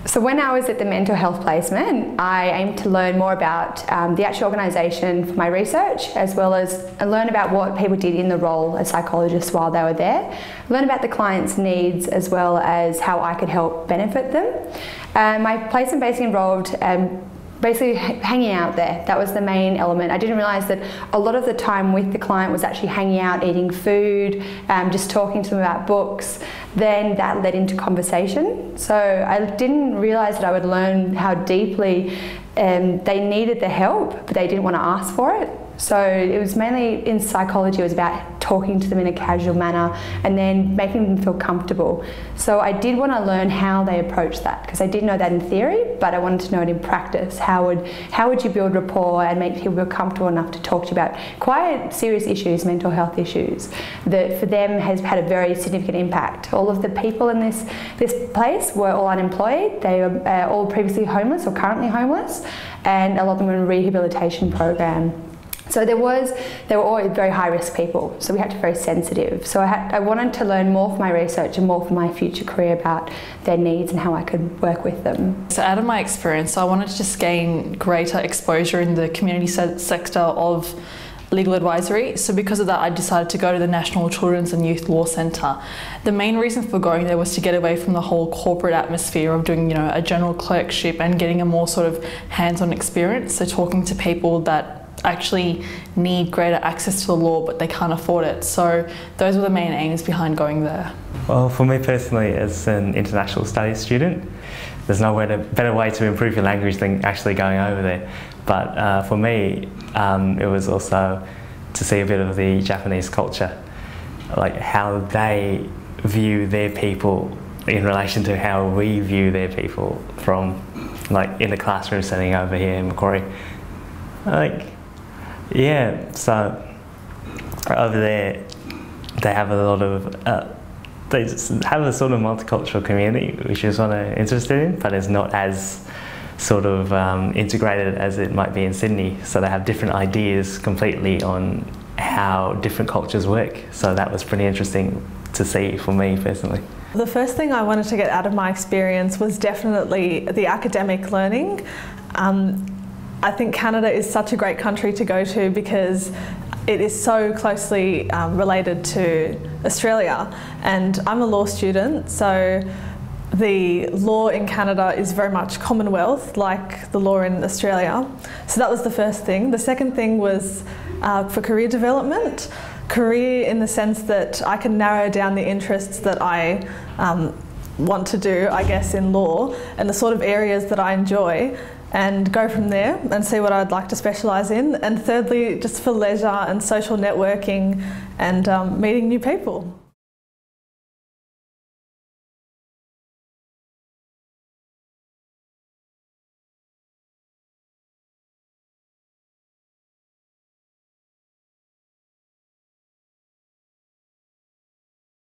So when I was at the mental health placement, I aimed to learn more about the actual organisation for my research, as well as learn about what people did in the role as psychologists while they were there, learn about the client's needs, as well as how I could help benefit them. My placement basically involved basically hanging out there. That was the main element. I didn't realise that a lot of the time with the client was actually hanging out, eating food, just talking to them about books. Then that led into conversation. So I didn't realise that I would learn how deeply they needed the help, but they didn't want to ask for it. So it was mainly in psychology, it was about talking to them in a casual manner and then making them feel comfortable. So I did want to learn how they approach that, because I did know that in theory, but I wanted to know it in practice. How would you build rapport and make people feel comfortable enough to talk to you about quite serious issues, mental health issues, that for them has had a very significant impact. All of the people in this place were all unemployed. They were all previously homeless or currently homeless, and a lot of them were in a rehabilitation program. So they were all very high-risk people, so we had to be very sensitive. So I wanted to learn more for my research and more for my future career about their needs and how I could work with them. So out of my experience, I wanted to just gain greater exposure in the community sector of legal advisory. So because of that, I decided to go to the National Children's and Youth Law Centre. The main reason for going there was to get away from the whole corporate atmosphere of doing, a general clerkship and getting a more sort of hands-on experience. So talking to people that actually need greater access to the law, but they can't afford it. So those were the main aims behind going there. Well, for me personally, as an international studies student, there's no better way to improve your language than actually going over there. But for me, it was also to see a bit of the Japanese culture, like how they view their people in relation to how we view their people from, like, in the classroom setting over here in Macquarie. Yeah, so over there they have a lot of, they just have a sort of multicultural community, which is what I'm interested in, but it's not as sort of integrated as it might be in Sydney. So they have different ideas completely on how different cultures work. So that was pretty interesting to see for me personally. The first thing I wanted to get out of my experience was definitely the academic learning. I think Canada is such a great country to go to because it is so closely related to Australia, and I'm a law student, so the law in Canada is very much Commonwealth, like the law in Australia. So that was the first thing. The second thing was for career development. Career in the sense that I can narrow down the interests that I want to do, I guess, in law, and the sort of areas that I enjoy, and go from there and see what I'd like to specialise in. And thirdly, just for leisure and social networking and meeting new people.